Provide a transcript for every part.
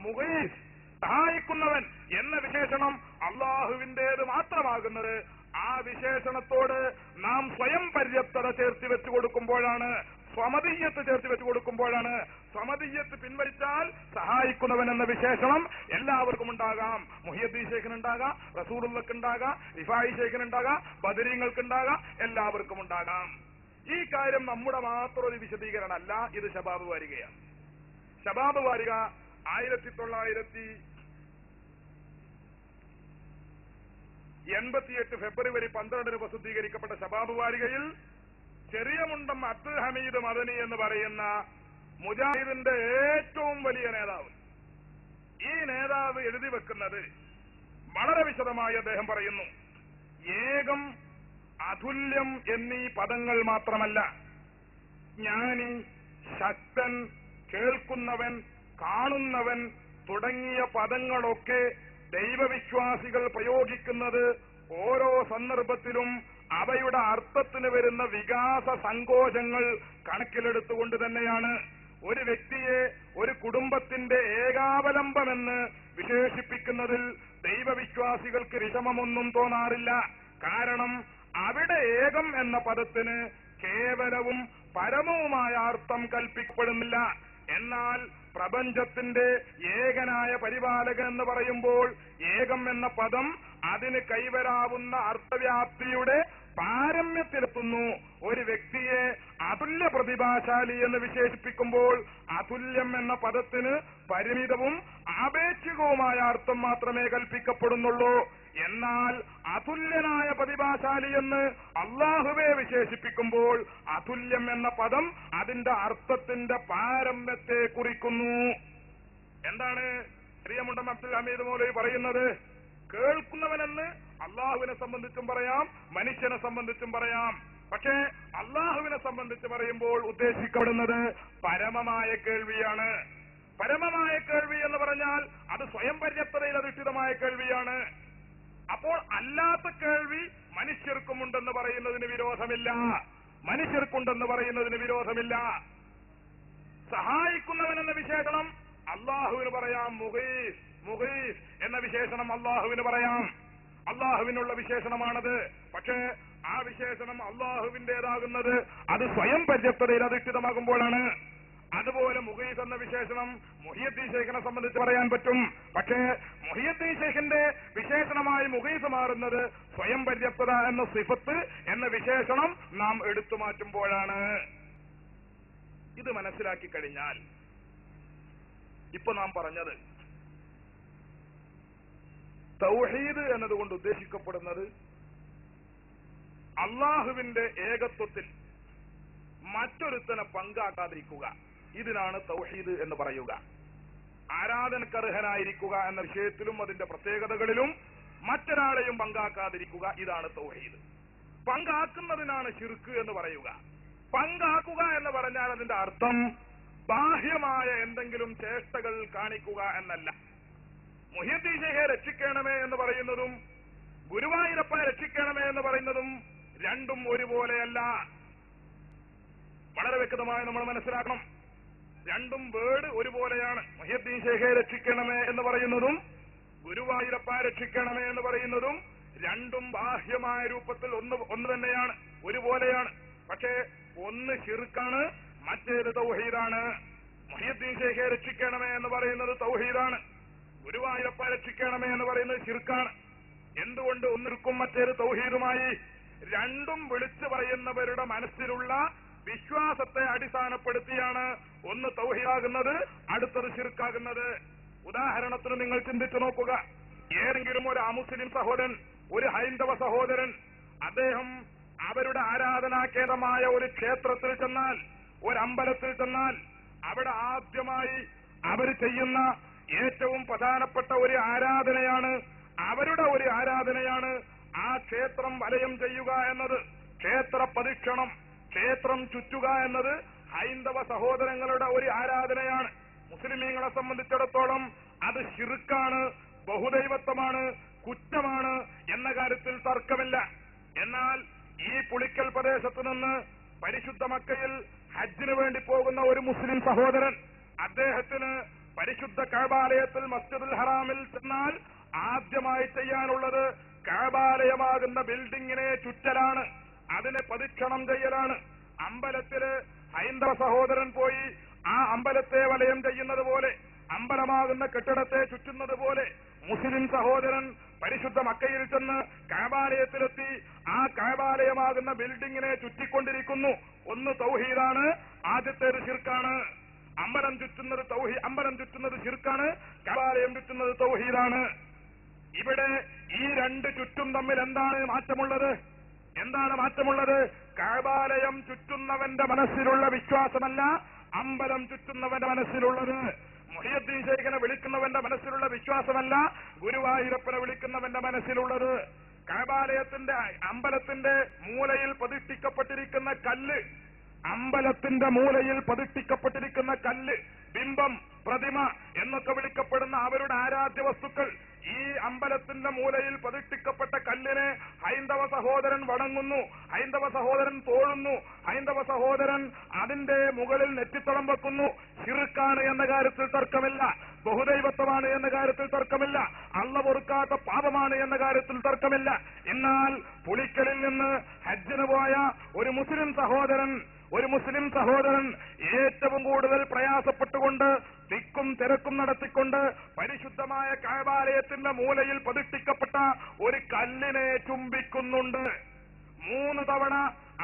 മുഗീസ്, സഹായിക്കുന്നവൻ എന്ന വിശേഷണം അള്ളാഹുവിന്റേത് മാത്രമാകുന്നത് ആ വിശേഷണത്തോട് നാം സ്വയം പര്യാപ്തത ചേർത്ത് വെച്ചു കൊടുക്കുമ്പോഴാണ്, സ്വമതീയത്ത് ചേർത്ത് വെച്ചു കൊടുക്കുമ്പോഴാണ്. സ്വമതീയത്ത് പിൻവലിച്ചാൽ സഹായിക്കുന്നവൻ എന്ന വിശേഷണം എല്ലാവർക്കും ഉണ്ടാകാം. മുഹിയുദ്ദീൻ ശൈഖിനുണ്ടാകാം, റസൂലുള്ളാഹിക്കുണ്ടാകാം, റിഫായി ശൈഖിനുണ്ടാകാം, ബദരീങ്ങൾക്കുണ്ടാകാം, എല്ലാവർക്കും ഉണ്ടാകാം. ഈ കാര്യം നമ്മുടെ മാത്രം ഒരു വിശദീകരണമല്ല, ഇത് ശബാബ് വാരികയാണ്. ശബാബ് വാരിക 1988 ഫെബ്രുവരി 12 പ്രസിദ്ധീകരിക്കപ്പെട്ട ശബാബ് വാരികയിൽ ചെറിയ മുണ്ടം അബ്ദുൽ ഹമീദ് മദനി എന്ന് പറയുന്ന മുജാഹിദിന്റെ ഏറ്റവും വലിയ നേതാവ്, ഈ നേതാവ് എഴുതി വെക്കുന്നത് വളരെ വിശദമായി അദ്ദേഹം പറയുന്നു. ഏകം, അതുല്യം എന്നീ പദങ്ങൾ മാത്രമല്ല, ജ്ഞാനി, ശക്തൻ, കേൾക്കുന്നവൻ, കാണുന്നവൻ തുടങ്ങിയ പദങ്ങളൊക്കെ ദൈവവിശ്വാസികൾ പ്രയോഗിക്കുന്നത് ഓരോ സന്ദർഭത്തിലും അവയുടെ അർത്ഥത്തിന് വരുന്ന വികാസ സങ്കോചങ്ങൾ കണക്കിലെടുത്തുകൊണ്ട് തന്നെയാണ്. ഒരു വ്യക്തിയെ ഒരു കുടുംബത്തിന്റെ ഏകാവലംബമെന്ന് വിശേഷിപ്പിക്കുന്നതിൽ ദൈവവിശ്വാസികൾക്ക് വിഷമമൊന്നും തോന്നാറില്ല. കാരണം അവിടെ ഏകം എന്ന പദത്തിന് കേവലവും പരമവുമായ അർത്ഥം കൽപ്പിക്കപ്പെടുന്നില്ല. എന്നാൽ പ്രപഞ്ചത്തിന്റെ ഏകനായ പരിപാലകൻ എന്ന് പറയുമ്പോൾ ഏകം എന്ന പദം അതിന് കൈവരാവുന്ന അർത്ഥവ്യാപ്തിയുടെ പാരമ്യത്തിലെത്തുന്നു. ഒരു വ്യക്തിയെ അതുല്യ പ്രതിഭാശാലി എന്ന് വിശേഷിപ്പിക്കുമ്പോൾ അതുല്യം എന്ന പദത്തിന് പരിമിതവും ആപേക്ഷികവുമായ അർത്ഥം മാത്രമേ കൽപ്പിക്കപ്പെടുന്നുള്ളൂ. എന്നാൽ അതുല്യനായ പ്രതിഭാശാലി എന്ന് അള്ളാഹുവെ വിശേഷിപ്പിക്കുമ്പോൾ അതുല്യം എന്ന പദം അതിന്റെ അർത്ഥത്തിന്റെ പാരമ്യത്തെ കുറിക്കുന്നു. എന്താണ് പ്രിയമുണ്ടം അബ്ദുൽ ഹമീദ് മൗലവി പറയുന്നത്? കേൾക്കുന്നവനെന്ന് അള്ളാഹുവിനെ സംബന്ധിച്ചും പറയാം, മനുഷ്യനെ സംബന്ധിച്ചും പറയാം. പക്ഷേ അള്ളാഹുവിനെ സംബന്ധിച്ച് പറയുമ്പോൾ ഉദ്ദേശിക്കപ്പെടുന്നത് പരമമായ കേൾവിയാണ്. പരമമായ കേൾവി എന്ന് പറഞ്ഞാൽ അത് സ്വയം പര്യാപ്തതയിൽ അധിഷ്ഠിതമായ കേൾവിയാണ്. അപ്പോൾ അല്ലാത്ത കേൾവി മനുഷ്യർക്കുമുണ്ടെന്ന് പറയുന്നതിന് വിരോധമില്ല, മനുഷ്യർക്കുണ്ടെന്ന് പറയുന്നതിന് വിരോധമില്ല. സഹായിക്കുന്നവൻ എന്ന വിശേഷണം അള്ളാഹുവിന് പറയാം. മുഗീസ്, മുഗീസ് എന്ന വിശേഷണം അള്ളാഹുവിന് പറയാം, അള്ളാഹുവിനുള്ള വിശേഷണമാണത്. പക്ഷേ ആ വിശേഷണം അള്ളാഹുവിന്റേതാകുന്നത് അത് സ്വയം പര്യാപ്തതയിൽ അധിഷ്ഠിതമാകുമ്പോഴാണ്. അതുപോലെ മുഗീസ് എന്ന വിശേഷണം മുഹിയുദ്ദീൻ ശൈഖിനെ സംബന്ധിച്ച് പറയാൻ പറ്റും. പക്ഷേ മുഹിയുദ്ദീൻ ശൈഖിന്റെ വിശേഷണമായി മുഗീസ് മാറുന്നത് സ്വയം പര്യാപ്തത എന്ന സിഫത്ത് എന്ന വിശേഷണം നാം എടുത്തു മാറ്റുമ്പോഴാണ്. ഇത് മനസ്സിലാക്കി കഴിഞ്ഞാൽ ഇപ്പൊ നാം പറഞ്ഞത് തൗഹീദ് എന്നതുകൊണ്ട് ഉദ്ദേശിക്കപ്പെടുന്നത് അള്ളാഹുവിന്റെ ഏകത്വത്തിൽ മറ്റൊരുത്തനെ പങ്കാക്കാതിരിക്കുക, ഇതിനാണ് തൗഹീദ് എന്ന് പറയുക. ആരാധനക്കർഹനായിരിക്കുക എന്ന വിഷയത്തിലും അതിന്റെ പ്രത്യേകതകളിലും മറ്റൊരാളെയും പങ്കാക്കാതിരിക്കുക, ഇതാണ് തൗഹീദ്. പങ്കാക്കുന്നതിനാണ് ശിർക്ക് എന്ന് പറയുക. പങ്കാക്കുക എന്ന് പറഞ്ഞാൽ അതിന്റെ അർത്ഥം ബാഹ്യമായ എന്തെങ്കിലും ചേഷ്ടകൾ കാണിക്കുക എന്നല്ല. മുഹിയുദ്ദീൻ ശൈഖിനെ രക്ഷിക്കണമേ എന്ന് പറയുന്നതും ഗുരുവായൂരപ്പ രക്ഷിക്കണമേ എന്ന് പറയുന്നതും രണ്ടും ഒരുപോലെയല്ല. വളരെ വ്യക്തമായി നമ്മൾ മനസ്സിലാക്കണം. രണ്ടും വേർഡ് ഒരുപോലെയാണ്. മുഹിയുദ്ദീൻ ശൈഖിനെ രക്ഷിക്കണമേ എന്ന് പറയുന്നതും ഗുരുവായൂരപ്പ രക്ഷിക്കണമേ എന്ന് പറയുന്നതും രണ്ടും ബാഹ്യമായ രൂപത്തിൽ ഒന്ന് തന്നെയാണ്, ഒരുപോലെയാണ്. പക്ഷേ ഒന്ന് ശിർക്കാണ്, മറ്റേത് തൗഹീദാണ്. മുഹിയുദ്ദീൻ ശൈഖിനെ രക്ഷിക്കണമേ എന്ന് പറയുന്നത് തൗഹീദാണ്, ഗുരുവായൂരപ്പ രക്ഷിക്കണമേ എന്ന് പറയുന്നത് ശിർക്കാണ്. എന്തുകൊണ്ട് ഒന്നിർക്കും മറ്റേത് തൗഹീദുമായി? രണ്ടും വിളിച്ചു പറയുന്നവരുടെ മനസ്സിലുള്ള വിശ്വാസത്തെ അടിസ്ഥാനപ്പെടുത്തിയാണ് ഒന്ന് തൗഹീദാകുന്നത്, അടുത്തത് ശിർക്കാകുന്നത്. ഉദാഹരണത്തിന് നിങ്ങൾ ചിന്തിച്ചു നോക്കുക. ഏതെങ്കിലും ഒരു അമുസ്ലിം സഹോദരൻ, ഒരു ഹൈന്ദവ സഹോദരൻ, അദ്ദേഹം അവരുടെ ആരാധനാകേന്ദ്രമായ ഒരു ക്ഷേത്രത്തിൽ ചെന്നാൽ, ഒരമ്പലത്തിൽ ചെന്നാൽ, അവിടെ ആദ്യമായി അവർ ചെയ്യുന്ന ഏറ്റവും പ്രധാനപ്പെട്ട ഒരു ആരാധനയാണ്, അവരുടെ ഒരു ആരാധനയാണ് ആ ക്ഷേത്രം വലയം ചെയ്യുക എന്നത്. ക്ഷേത്ര പ്രദക്ഷിണം, ക്ഷേത്രം ചുറ്റുക എന്നത് ഹൈന്ദവ സഹോദരങ്ങളുടെ ഒരു ആരാധനയാണ്. മുസ്ലിമീങ്ങളെ സംബന്ധിച്ചിടത്തോളം അത് ശിർക്കാണ്, ബഹുദൈവത്വമാണ്, കുറ്റമാണ് എന്ന കാര്യത്തിൽ തർക്കമില്ല. എന്നാൽ ഈ പുളിക്കൽ പ്രദേശത്ത് നിന്ന് പരിശുദ്ധ മക്കയിൽ ഹജ്ജിന് വേണ്ടി പോകുന്ന ഒരു മുസ്ലിം സഹോദരൻ, അദ്ദേഹത്തിന് പരിശുദ്ധ കഅബാലയത്തിൽ മസ്ജിദുൽ ഹറാമിൽ ചെന്നാൽ ആദ്യമായി ചെയ്യാനുള്ളത് കഅബാലയമാകുന്ന ബിൽഡിങ്ങിനെ ചുറ്റലാണ്, അതിനെ പരീക്ഷണം ചെയ്യലാണ്. അമ്പലത്തില് ഹൈന്ദവ സഹോദരൻ പോയി ആ അമ്പലത്തെ വലയം ചെയ്യുന്നത് പോലെ, അമ്പലമാകുന്ന കെട്ടിടത്തെ ചുറ്റുന്നത് പോലെ മുസ്ലിം സഹോദരൻ പരിശുദ്ധ മക്കയിൽ ചെന്ന് കഅബാലയത്തിലെത്തി ആ കഅബാലയമാകുന്ന ബിൽഡിങ്ങിനെ ചുറ്റിക്കൊണ്ടിരിക്കുന്നു. ഒന്ന് തൗഹീദാണ്, ആദ്യത്തേത് ശിർക്കാണ്. അമ്പലം ചുറ്റുന്നത് ശിർക്കാണ്, കഅബാലയം ചുറ്റുന്നത് തൗഹീദാണ്. ഇവിടെ ഈ രണ്ട് ചുറ്റും തമ്മിൽ എന്താണ് മാറ്റമുള്ളത്? എന്താണ് മാറ്റമുള്ളത്? കഅബാലയം ചുറ്റുന്നവന്റെ മനസ്സിലുള്ള വിശ്വാസമല്ല അമ്പലം ചുറ്റുന്നവന്റെ മനസ്സിലുള്ളത്. മുഹിയുദ്ദീൻ ശൈഖിനെ വിളിക്കുന്നവന്റെ മനസ്സിലുള്ള വിശ്വാസമല്ല ഗുരുവായൂരപ്പനെ വിളിക്കുന്നവന്റെ മനസ്സിലുള്ളത്. കഅബാലയത്തിന്റെ അമ്പലത്തിന്റെ മൂലയിൽ പ്രതിഷ്ഠിക്കപ്പെട്ടിരിക്കുന്ന കല്ല്, അമ്പലത്തിന്റെ മൂലയിൽ പ്രതിഷ്ഠിക്കപ്പെട്ടിരിക്കുന്ന കല്ല്, ബിംബം, പ്രതിമ എന്നൊക്കെ വിളിക്കപ്പെടുന്ന അവരുടെ ആരാധ്യ വസ്തുക്കൾ, ഈ അമ്പലത്തിന്റെ മൂലയിൽ പ്രതിഷ്ഠിക്കപ്പെട്ട കല്ലിനെ ഹൈന്ദവ സഹോദരൻ വണങ്ങുന്നു, ഹൈന്ദവ സഹോദരൻ തോഴുന്നു, ഹൈന്ദവ സഹോദരൻ അതിന്റെ മുകളിൽ നെറ്റിത്തളം വെക്കുന്നു. ശിർക്കാണ് എന്ന കാര്യത്തിൽ തർക്കമില്ല, ബഹുദൈവത്വമാണ് എന്ന കാര്യത്തിൽ തർക്കമില്ല, അള്ള പൊറുക്കാത്ത പാപമാണ് എന്ന കാര്യത്തിൽ തർക്കമില്ല. എന്നാൽ പുളിക്കലിൽ നിന്ന് ഹജ്ജിന് പോയ ഒരു മുസ്ലിം സഹോദരൻ ഏറ്റവും കൂടുതൽ പ്രയാസപ്പെട്ടുകൊണ്ട് തിക്കും തിരക്കും നടത്തിക്കൊണ്ട് പരിശുദ്ധമായ കഅബാലയത്തിന്റെ മൂലയിൽ പ്രതിഷ്ഠിക്കപ്പെട്ട ഒരു കല്ലിനെ ചുംബിക്കുന്നുണ്ട്. 3 തവണ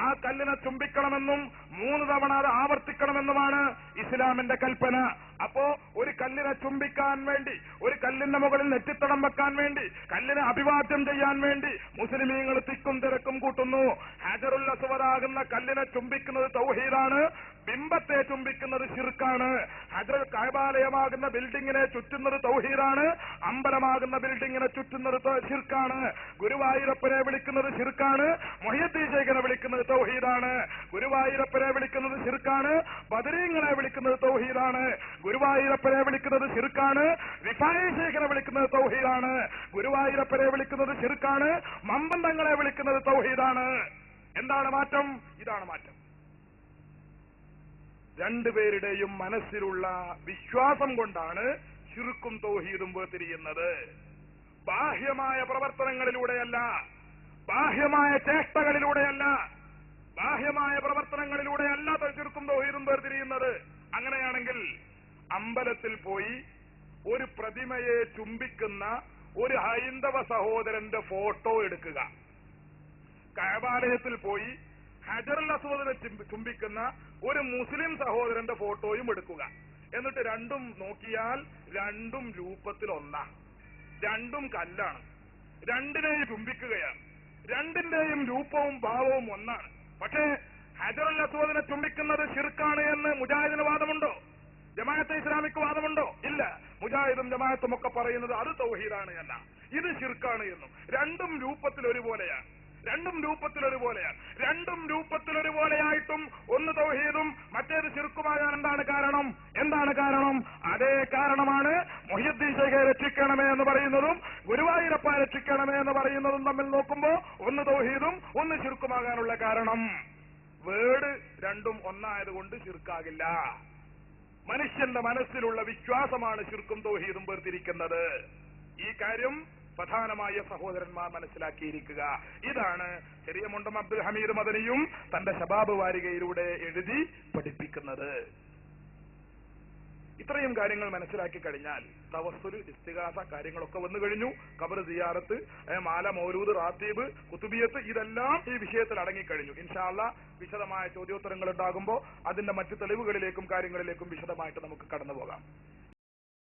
ആ കല്ലിനെ ചുംബിക്കണമെന്നും 3 തവണ അത് ആവർത്തിക്കണമെന്നുമാണ് ഇസ്ലാമിന്റെ കൽപ്പന. അപ്പോ ഒരു കല്ലിനെ ചുംബിക്കാൻ വേണ്ടി, ഒരു കല്ലിന്റെ മുകളിൽ നെറ്റിത്തടം വെക്കാൻ വേണ്ടി, കല്ലിനെ അഭിവാദ്യം ചെയ്യാൻ വേണ്ടി മുസ്ലിമീങ്ങൾ തിക്കും തിരക്കും കൂട്ടുന്നു. ഹജറുൽ അസ്വദാകുന്ന കല്ലിനെ ചുംബിക്കുന്നത് തൗഹീദാണ്, ബിംബത്തെ ചുംബിക്കുന്നത് ശിർക്കാണ്. ഹജറുൽ കഅബാലയമാകുന്ന ബിൽഡിങ്ങിനെ ചുറ്റുന്നത് തൗഹീദാണ്, അമ്പലമാകുന്ന ബിൽഡിങ്ങിനെ ചുറ്റുന്നത് ശിർക്കാണ്. ഗുരുവായൂരപ്പനെ വിളിക്കുന്നത് ശിർക്കാണ്, മുഹിയുദ്ദീൻ ശൈഖിനെ വിളിക്കുന്നത് തൗഹീദാണ്. ഗുരുവായൂരപ്പനെ വിളിക്കുന്നത് ശിർക്കാണ്, ബദരീങ്ങളെ വിളിക്കുന്നത് തൗഹീദാണ്. ഗുരുവായൂരപ്പനെ വിളിക്കുന്നത് ശിർക്കാണ്, റിഫായി ശൈഖിനെ വിളിക്കുന്നത് തൗഹീദാണ്. ഗുരുവായൂരപ്പനെ വിളിക്കുന്നത് ശിർക്കാണ്, മമ്പന്തങ്ങളെ വിളിക്കുന്നത് തൗഹീദാണ്. എന്താണ് മാറ്റം? ഇതാണ് മാറ്റം. രണ്ടുപേരുടെയും മനസ്സിലുള്ള വിശ്വാസം കൊണ്ടാണ് ശിർക്കും തൗഹീദും വേർതിരിയുന്നത്. ബാഹ്യമായ പ്രവർത്തനങ്ങളിലൂടെയല്ല, ബാഹ്യമായ ചേഷ്ടകളിലൂടെയല്ല, ബാഹ്യമായ പ്രവർത്തനങ്ങളിലൂടെയല്ല ശിർക്കും തൗഹീദും വേർതിരിയുന്നത്. അങ്ങനെയാണെങ്കിൽ അമ്പലത്തിൽ പോയി ഒരു പ്രതിമയെ ചുംബിക്കുന്ന ഒരു ഹൈന്ദവ സഹോദരന്റെ ഫോട്ടോ എടുക്കുക, കഅബാലയത്തിൽ പോയി ഹജറുൽ അസ്വദിനെ ചുംബിക്കുന്ന ഒരു മുസ്ലിം സഹോദരന്റെ ഫോട്ടോയും എടുക്കുക. എന്നിട്ട് രണ്ടും നോക്കിയാൽ രണ്ടും രൂപത്തിൽ ഒന്നാണ്, രണ്ടും കല്ലാണ്, രണ്ടിനെയും ചുംബിക്കുകയാണ്, രണ്ടിന്റെയും രൂപവും ഭാവവും ഒന്നാണ്. പക്ഷേ ഹജറുൽ അസ്വദിനെ ചുംബിക്കുന്നത് ശിർക്കാണ് എന്ന് മുജാഹിദിന് വാദമുണ്ടോ? ജമാഅത്തെ ഇസ്ലാമിക്ക് വാദമുണ്ടോ? ഇല്ല. മുജാഹിദും ജമാഅത്തും ഒക്കെ പറയുന്നത് അത് തൗഹീദാണ് എന്ന, ഇത് ശിർക്കാണ് എന്നും. രണ്ടും രൂപത്തിൽ ഒരുപോലെയാണ്, രണ്ടും രൂപത്തിലൊരുപോലെയായിട്ടും ഒന്ന് തൗഹീദും മറ്റേത് ശിർക്കുമാകാൻ എന്താണ് കാരണം? അതേ കാരണമാണ് മുഹിയുദ്ദീൻ ശൈഖിനെ രക്ഷിക്കണമേ എന്ന് പറയുന്നതും ഗുരുവായൂരപ്പ രക്ഷിക്കണമേ എന്ന് പറയുന്നതും തമ്മിൽ നോക്കുമ്പോ ഒന്ന് തൗഹീദും ഒന്ന് ശിർക്കുമാകാനുള്ള കാരണം. വേർഡ് രണ്ടും ഒന്നായതുകൊണ്ട് ശിർക്കാകില്ല. മനുഷ്യന്റെ മനസ്സിലുള്ള വിശ്വാസമാണ് ശിർക്കും തൗഹീദും വേർതിരിക്കുന്നത്. ഈ കാര്യം പ്രധാനമായ സഹോദരന്മാർ മനസ്സിലാക്കിയിരിക്കുക. ഇതാണ് ചെറിയ മുണ്ടം അബ്ദുൽ ഹമീദ് മദനിയും തന്റെ ശബാബ് വാരികയിലൂടെ എഴുതി പഠിപ്പിക്കുന്നത്. ഇത്രയും കാര്യങ്ങൾ മനസ്സിലാക്കി കഴിഞ്ഞാൽ തവസ്സുല്, ഇസ്തിഗാസ കാര്യങ്ങളൊക്കെ വന്നു കഴിഞ്ഞു. ഖബർ സിയാറത്ത്, മാല, മൗലൂദ്, റാത്തീബ്, കുതുബിയത്ത്, ഇതെല്ലാം ഈ വിഷയത്തിൽ അടങ്ങിക്കഴിഞ്ഞു. ഇൻഷാ അല്ലാഹ് വിശദമായ ചോദ്യോത്തരങ്ങൾ ഉണ്ടാകുമ്പോൾ അതിന്റെ മറ്റു തെളിവുകളിലേക്കും കാര്യങ്ങളിലേക്കും വിശദമായിട്ട് നമുക്ക് കടന്നു പോകാം.